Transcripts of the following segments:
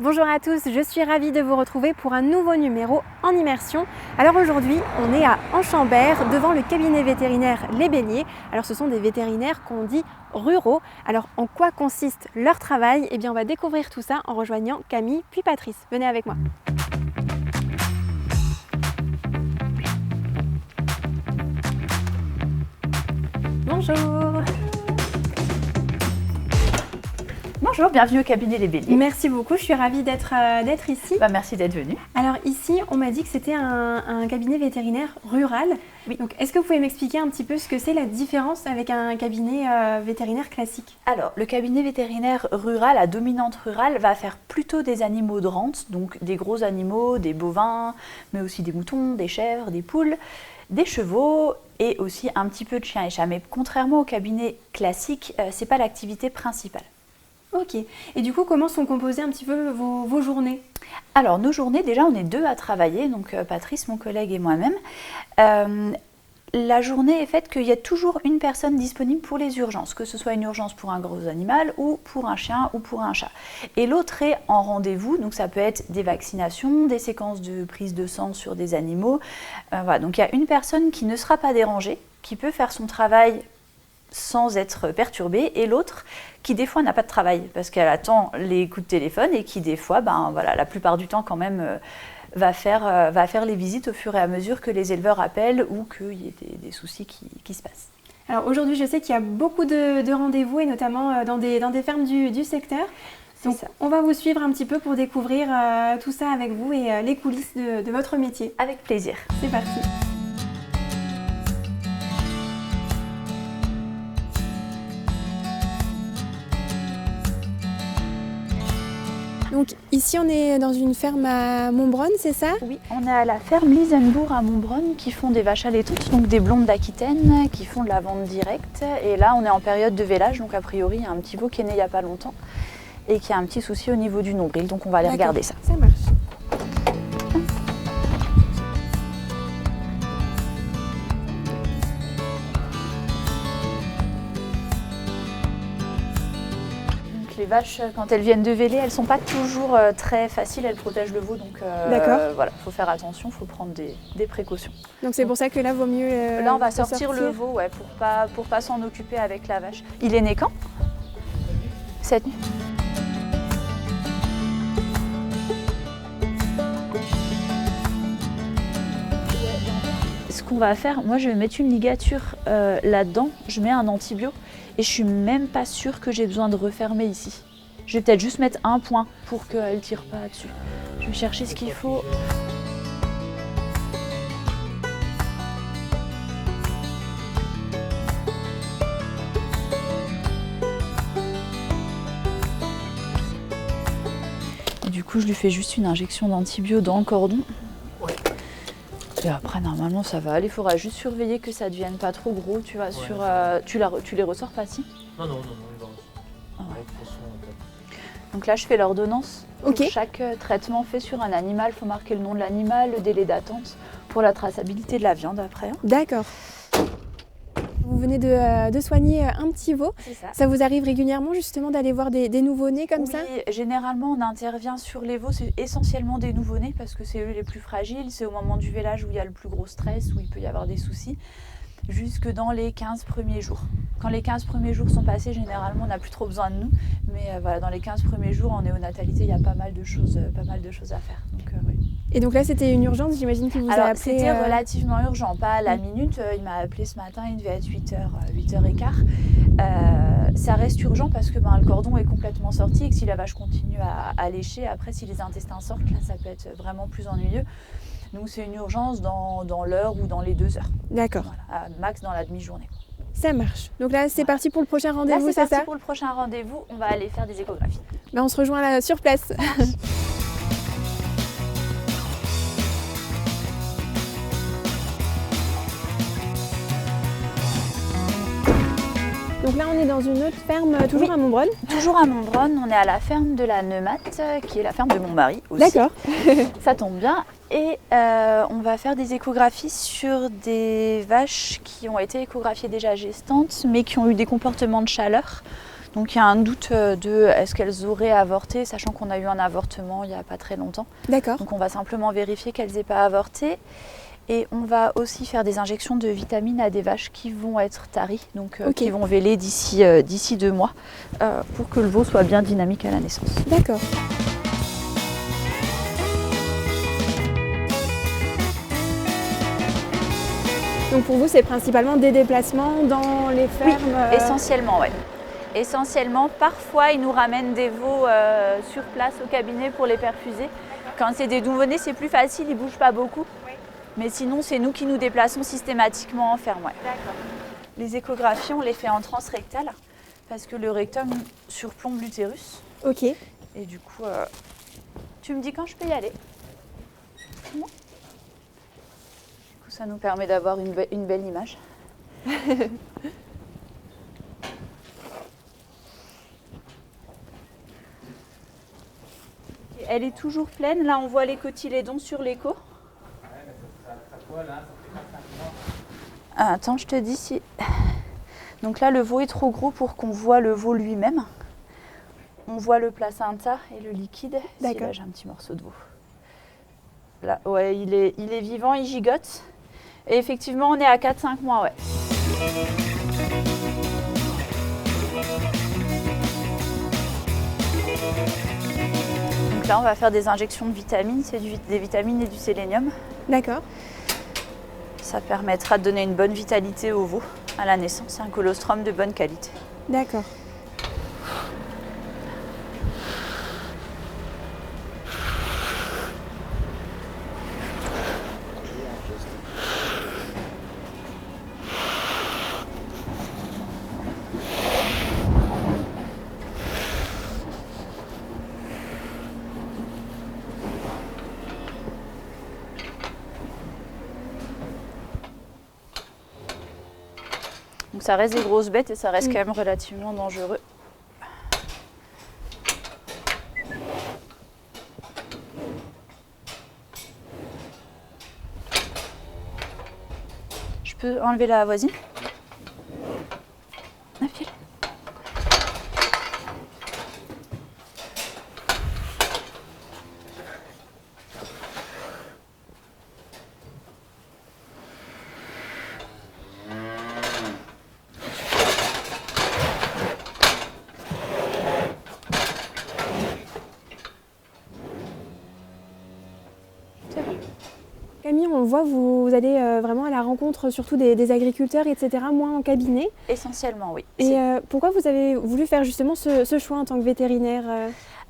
Bonjour à tous, je suis ravie de vous retrouver pour un nouveau numéro en immersion. Alors aujourd'hui, on est à Enchambert, devant le cabinet vétérinaire Les Béliers. Alors ce sont des vétérinaires qu'on dit ruraux. Alors en quoi consiste leur travail? Eh bien on va découvrir tout ça en rejoignant Camille puis Patrice. Venez avec moi. Bonjour. Bonjour, bienvenue au cabinet Les Béliers. Merci beaucoup, je suis ravie d'être ici. Merci d'être venue. Alors ici, on m'a dit que c'était un cabinet vétérinaire rural. Oui. Donc est-ce que vous pouvez m'expliquer un petit peu ce que c'est la différence avec un cabinet vétérinaire classique? Alors, le cabinet vétérinaire rural, à dominante rurale, va faire plutôt des animaux de rente, donc des gros animaux, des bovins, mais aussi des moutons, des chèvres, des poules, des chevaux et aussi un petit peu de chiens et chats. Mais contrairement au cabinet classique, c'est pas l'activité principale. Ok. Et du coup, comment sont composées un petit peu vos journées? Alors, nos journées, déjà, on est deux à travailler, donc Patrice, mon collègue et moi-même. La journée est faite qu'il y a toujours une personne disponible pour les urgences, que ce soit une urgence pour un gros animal ou pour un chien ou pour un chat. Et l'autre est en rendez-vous, donc ça peut être des vaccinations, des séquences de prise de sang sur des animaux. Voilà, donc il y a une personne qui ne sera pas dérangée, qui peut faire son travail sans être perturbée, et l'autre qui des fois n'a pas de travail parce qu'elle attend les coups de téléphone et qui des fois, la plupart du temps quand même va faire les visites au fur et à mesure que les éleveurs appellent ou qu'il y ait des soucis qui se passent. Alors aujourd'hui, je sais qu'il y a beaucoup de rendez-vous et notamment dans des fermes du secteur. Donc on va vous suivre un petit peu pour découvrir tout ça avec vous et les coulisses de votre métier. Avec plaisir. C'est parti. Donc ici on est dans une ferme à Montbronne, c'est ça? Oui, on est à la ferme Lisenbourg à Montbronne qui font des vaches allaitantes, donc des blondes d'Aquitaine, qui font de la vente directe. Et là on est en période de vélage, donc a priori il y a un petit veau qui est né il n'y a pas longtemps et qui a un petit souci au niveau du nombril, donc on va aller regarder ça. Ça marche. Les vaches, quand elles viennent de véler, elles ne sont pas toujours très faciles, elles protègent le veau, donc voilà, il faut faire attention, il faut prendre des précautions. Donc c'est pour ça que là, vaut mieux là, on va sortir le veau, ouais, pour pas s'en occuper avec la vache. Il est né quand? Cette nuit. Ce qu'on va faire, moi je vais mettre une ligature là-dedans, je mets un antibio et je suis même pas sûre que j'ai besoin de refermer ici. Je vais peut-être juste mettre un point pour qu'elle tire pas dessus. Je vais chercher ce qu'il faut. Et du coup je lui fais juste une injection d'antibio dans le cordon. Et après, normalement, ça va aller. Il faudra juste surveiller que ça ne devienne pas trop gros. Tu vois, tu les ressors pas si? Non, il va rester. Donc là, je fais l'ordonnance. Ok. Pour chaque traitement fait sur un animal, il faut marquer le nom de l'animal, le délai d'attente pour la traçabilité de la viande après. D'accord. Vous venez de soigner un petit veau. C'est ça. Ça vous arrive régulièrement justement d'aller voir des nouveau-nés comme ça? Oui, généralement on intervient sur les veaux, c'est essentiellement des nouveau-nés parce que c'est eux les plus fragiles, c'est au moment du vélage où il y a le plus gros stress, où il peut y avoir des soucis, jusque dans les 15 premiers jours. Quand les 15 premiers jours sont passés, généralement on n'a plus trop besoin de nous, mais voilà, dans les 15 premiers jours en néonatalité, il y a pas mal de choses à faire. Donc, oui. Et donc là c'était une urgence, j'imagine qu'il vous a Alors appelé. c'était relativement urgent, pas à la minute, il m'a appelé ce matin, il devait être 8h15. Ça reste urgent parce que le cordon est complètement sorti et que si la vache continue à lécher, après si les intestins sortent, là ça peut être vraiment plus ennuyeux. Donc c'est une urgence dans l'heure ou dans les 2 heures. D'accord. Voilà, max dans la demi-journée. Ça marche. Donc là c'est parti pour le prochain Là rendez-vous, c'est c'est parti ça? pour le prochain rendez-vous, on va aller faire des échographies. On se rejoint là sur place. Donc là, on est dans une autre ferme, toujours Oui. à Montbronne. Toujours à Montbronne, on est à la ferme de la Neumate, qui est la ferme de mon mari aussi. D'accord. Ça tombe bien. Et on va faire des échographies sur des vaches qui ont été échographiées déjà gestantes, mais qui ont eu des comportements de chaleur. Donc il y a un doute de est-ce qu'elles auraient avorté, sachant qu'on a eu un avortement il n'y a pas très longtemps. D'accord. Donc on va simplement vérifier qu'elles n'aient pas avorté. Et on va aussi faire des injections de vitamines à des vaches qui vont être taries, donc qui vont véler d'ici 2 mois, pour que le veau soit bien dynamique à la naissance. D'accord. Donc pour vous, c'est principalement des déplacements dans les fermes? Oui, essentiellement, ouais. Essentiellement, parfois ils nous ramènent des veaux sur place au cabinet pour les perfuser. Quand c'est des nouveau-nés, c'est plus facile, ils ne bougent pas beaucoup. Mais sinon, c'est nous qui nous déplaçons systématiquement en ferme. Ouais. D'accord. Les échographies, on les fait en transrectal parce que le rectum surplombe l'utérus. Ok. Et du coup, tu me dis quand je peux y aller. Du coup, ça nous permet d'avoir une belle image. Elle est toujours pleine. Là, on voit les cotylédons sur l'écho. Attends, je te dis si... Donc là, le veau est trop gros pour qu'on voit le veau lui-même. On voit le placenta et le liquide. D'accord. Là, j'ai un petit morceau de veau. Là, ouais, il est vivant, il gigote. Et effectivement, on est à 4-5 mois, ouais. Donc là, on va faire des injections de vitamines. C'est des vitamines et du sélénium. D'accord. Ça permettra de donner une bonne vitalité au veau à la naissance, un colostrum de bonne qualité. D'accord. Donc ça reste des grosses bêtes et ça reste quand même relativement dangereux. Je peux enlever la voisine? Un fil. Camille, on le voit, vous allez vraiment à la rencontre surtout des agriculteurs, etc., moins en cabinet. Essentiellement, oui. Et pourquoi vous avez voulu faire justement ce choix en tant que vétérinaire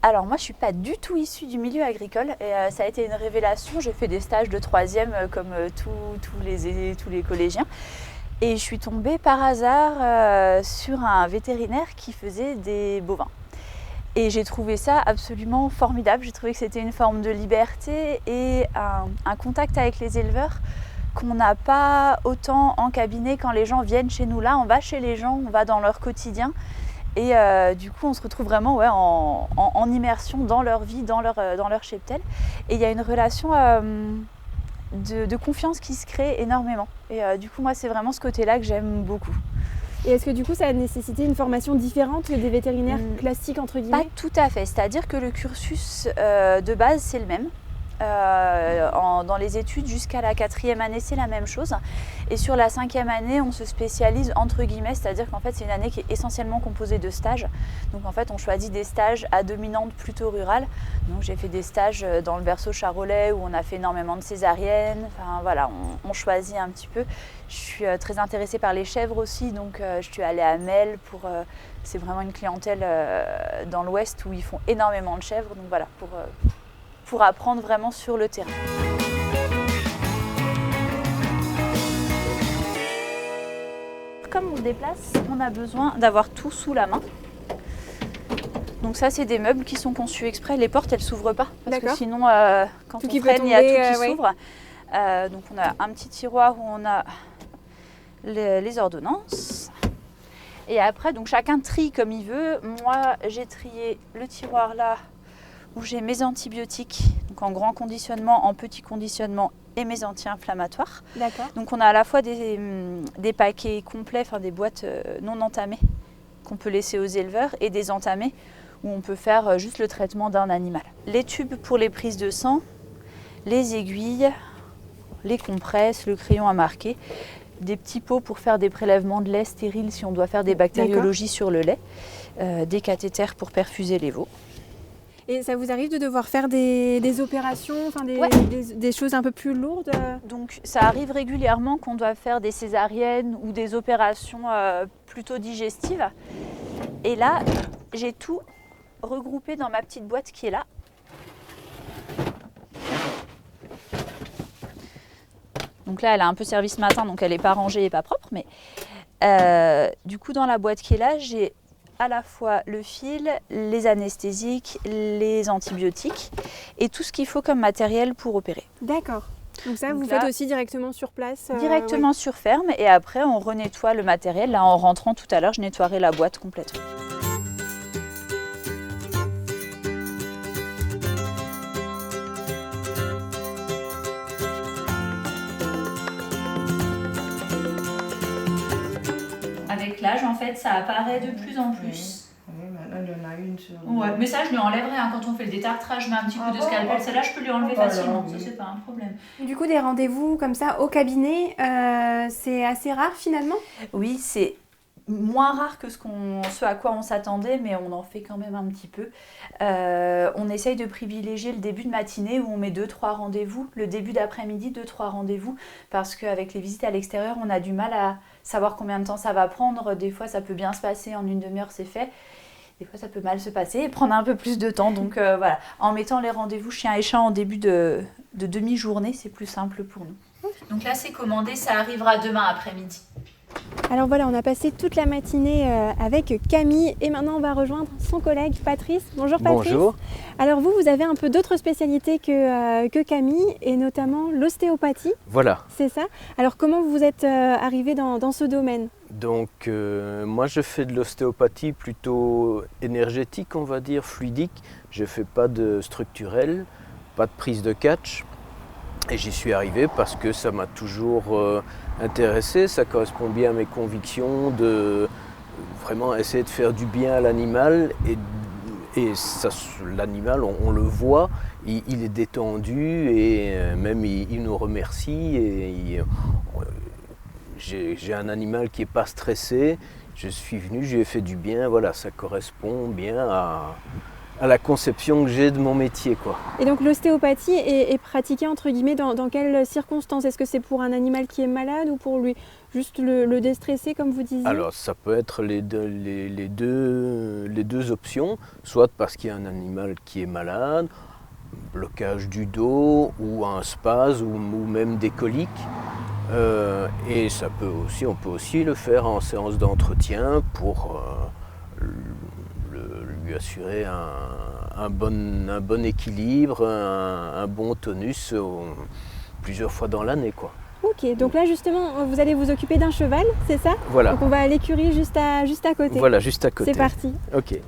Alors moi, je ne suis pas du tout issue du milieu agricole et ça a été une révélation. J'ai fait des stages de 3e comme tous les collégiens. Et je suis tombée par hasard sur un vétérinaire qui faisait des bovins. Et j'ai trouvé ça absolument formidable. J'ai trouvé que c'était une forme de liberté et un contact avec les éleveurs qu'on n'a pas autant en cabinet quand les gens viennent chez nous. Là, on va chez les gens, on va dans leur quotidien. Et du coup, on se retrouve vraiment en immersion dans leur vie, dans leur cheptel. Et il y a une relation de confiance qui se crée énormément. Et du coup, moi, c'est vraiment ce côté-là que j'aime beaucoup. Et est-ce que du coup ça a nécessité une formation différente que des vétérinaires classiques entre guillemets? Pas tout à fait, c'est-à-dire que le cursus de base c'est le même. Dans les études jusqu'à la 4e année c'est la même chose et sur la 5e année on se spécialise entre guillemets, c'est-à-dire qu'en fait c'est une année qui est essentiellement composée de stages, donc en fait on choisit des stages à dominante plutôt rurale, donc j'ai fait des stages dans le berceau charolais où on a fait énormément de césariennes, enfin voilà, on choisit un petit peu. Je suis très intéressée par les chèvres aussi, donc je suis allée à Mel c'est vraiment une clientèle dans l'ouest où ils font énormément de chèvres, donc voilà, pour apprendre vraiment sur le terrain. Comme on se déplace, on a besoin d'avoir tout sous la main. Donc ça, c'est des meubles qui sont conçus exprès. Les portes, elles ne s'ouvrent pas. Parce que sinon, quand on freine, il y a tout qui s'ouvre. Donc on a un petit tiroir où on a les ordonnances. Et après, donc chacun trie comme il veut. Moi, j'ai trié le tiroir là, où j'ai mes antibiotiques, donc en grand conditionnement, en petit conditionnement et mes anti-inflammatoires. D'accord. Donc on a à la fois des paquets complets, enfin des boîtes non entamées qu'on peut laisser aux éleveurs et des entamés où on peut faire juste le traitement d'un animal. Les tubes pour les prises de sang, les aiguilles, les compresses, le crayon à marquer, des petits pots pour faire des prélèvements de lait stériles si on doit faire des bactériologies sur le lait, des cathéters pour perfuser les veaux. Et ça vous arrive de devoir faire des opérations, enfin des choses un peu plus lourdes? Donc ça arrive régulièrement qu'on doit faire des césariennes ou des opérations plutôt digestives. Et là, j'ai tout regroupé dans ma petite boîte qui est là. Donc là, elle a un peu servi ce matin, donc elle n'est pas rangée et pas propre. Mais du coup, dans la boîte qui est là, j'ai à la fois le fil, les anesthésiques, les antibiotiques et tout ce qu'il faut comme matériel pour opérer. D'accord. Donc ça, Donc vous là, faites aussi directement sur place? Directement sur ferme et après on renettoie le matériel. Là, en rentrant tout à l'heure, je nettoierai la boîte complètement. Avec l'âge, en fait, ça apparaît de plus en plus. Oui, maintenant il y en a une sur. Ouais, mais ça, je lui enlèverai hein, quand on fait le détartrage, je mets un petit coup de scalpel. Celle-là, je peux lui enlever facilement, ça, c'est pas un problème. Du coup, des rendez-vous comme ça au cabinet, c'est assez rare finalement? Oui, c'est moins rare que ce à quoi on s'attendait, mais on en fait quand même un petit peu. On essaye de privilégier le début de matinée où on met 2-3 rendez-vous, le début d'après-midi, 2-3 rendez-vous, parce qu'avec les visites à l'extérieur, on a du mal à savoir combien de temps ça va prendre. Des fois, ça peut bien se passer, en 1/2 heure, c'est fait. Des fois, ça peut mal se passer et prendre un peu plus de temps. Donc voilà, en mettant les rendez-vous chien et chat en début de demi-journée, c'est plus simple pour nous. Donc là, c'est commandé, ça arrivera demain après-midi. Alors voilà, on a passé toute la matinée avec Camille et maintenant on va rejoindre son collègue Patrice. Bonjour Patrice. Bonjour. Alors vous avez un peu d'autres spécialités que Camille et notamment l'ostéopathie. Voilà. C'est ça. Alors comment vous êtes arrivé dans ce domaine? Donc moi je fais de l'ostéopathie plutôt énergétique, on va dire, fluidique. Je ne fais pas de structurel, pas de prise de catch. Et j'y suis arrivé parce que ça m'a toujours intéressé, ça correspond bien à mes convictions de vraiment essayer de faire du bien à l'animal. Et ça, l'animal, on le voit, il est détendu et même il nous remercie. J'ai un animal qui n'est pas stressé, je suis venu, je lui ai fait du bien, voilà, ça correspond bien à la conception que j'ai de mon métier, quoi. Et donc l'ostéopathie est pratiquée entre guillemets dans quelles circonstances? Est-ce que c'est pour un animal qui est malade ou pour lui juste le déstresser comme vous disiez? Alors ça peut être les deux options, soit parce qu'il y a un animal qui est malade, blocage du dos ou un spasme ou même des coliques. Et ça peut aussi, on peut aussi le faire en séance d'entretien pour lui assurer un bon équilibre, un bon tonus plusieurs fois dans l'année, quoi. Ok, donc là justement vous allez vous occuper d'un cheval, c'est ça? Voilà. Donc on va à l'écurie juste à côté. Voilà, juste à côté. C'est parti. Ok.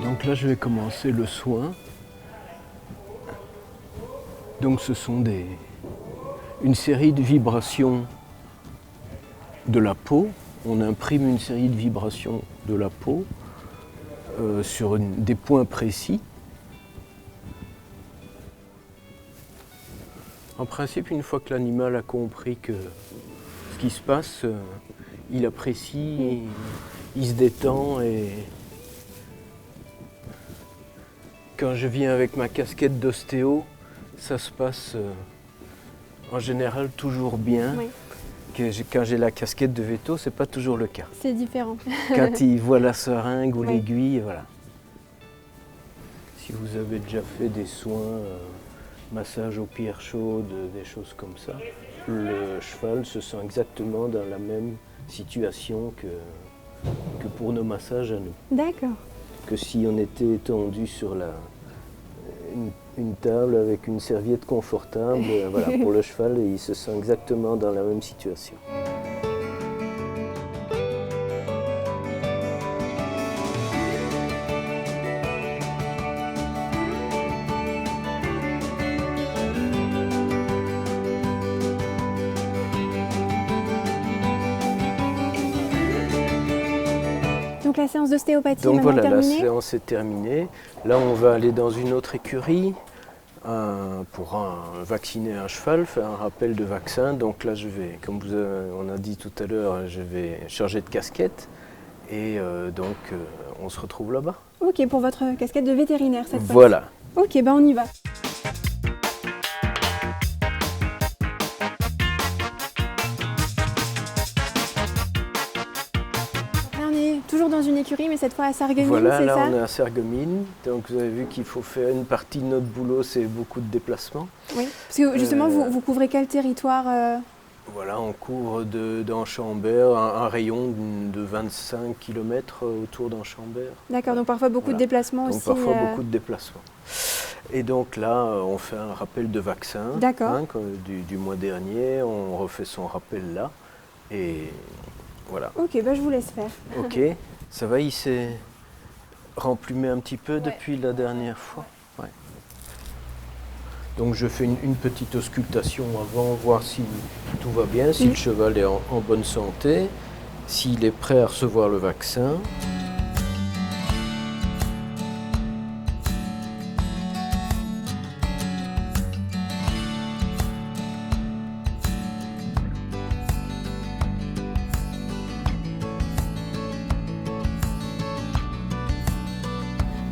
Donc là je vais commencer le soin. Donc ce sont une série de vibrations de la peau. On imprime une série de vibrations de la peau sur des points précis. En principe, une fois que l'animal a compris que ce qui se passe, il apprécie, il se détend et quand je viens avec ma casquette d'ostéo, ça se passe en général toujours bien. Oui. Quand j'ai la casquette de veto, c'est pas toujours le cas. C'est différent. Quand il voit la seringue ou Oui. l'aiguille, voilà. Si vous avez déjà fait des soins, massage aux pierres chaudes, des choses comme ça, le cheval se sent exactement dans la même situation que pour nos massages à nous. D'accord. Que si on était étendu sur une table avec une serviette confortable, voilà, pour le cheval, il se sent exactement dans la même situation. donc la séance d'ostéopathie Donc maintenant voilà, la terminée. séance est terminée. Là, on va aller dans une autre écurie pour vacciner un cheval, faire un rappel de vaccin. Donc là, je vais, comme on a dit tout à l'heure, je vais changer de casquette. Et donc, on se retrouve là-bas. Ok, pour votre casquette de vétérinaire cette fois. Voilà. Ok, ben on y va. Là, on est toujours dans une écurie, mais cette fois à Sarreguemines, Voilà, c'est là, ça? on est à Sarreguemines. Donc, vous avez vu qu'il faut faire une partie de notre boulot, c'est beaucoup de déplacements. Oui, parce que justement, vous couvrez quel territoire Voilà, on couvre d'Enchambert un rayon de 25 km autour d'Enchambert. D'accord, donc parfois beaucoup de Voilà. déplacements Donc aussi. parfois beaucoup de déplacements. Et donc là, on fait un rappel de vaccin D'accord. Du mois dernier. On refait son rappel là. Et voilà. Ok, ben je vous laisse faire. Ok, ça va, il s'est remplumé un petit peu Ouais. depuis la dernière fois. Ouais. Donc je fais une petite auscultation avant, voir si tout va bien, si le cheval est en bonne santé, s'il est prêt à recevoir le vaccin.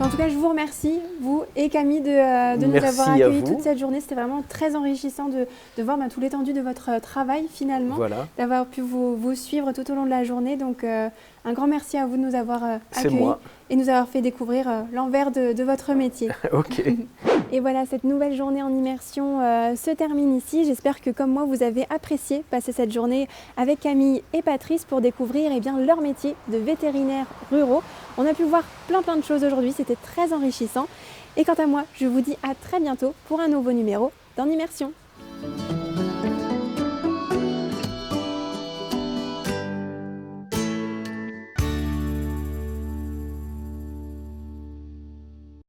En tout cas, je vous remercie, vous et Camille, de nous Merci avoir à accueillis vous. toute cette journée. C'était vraiment très enrichissant de voir tout l'étendue de votre travail finalement, Voilà, d'avoir pu vous suivre tout au long de la journée. Donc un grand merci à vous de nous avoir c'est accueillis moi. et nous avoir fait découvrir l'envers de votre métier. Ok. Et voilà, cette nouvelle journée en immersion se termine ici. J'espère que comme moi, vous avez apprécié passer cette journée avec Camille et Patrice pour découvrir leur métier de vétérinaires ruraux. On a pu voir plein de choses aujourd'hui, c'était très enrichissant. Et quant à moi, je vous dis à très bientôt pour un nouveau numéro d'En Immersion.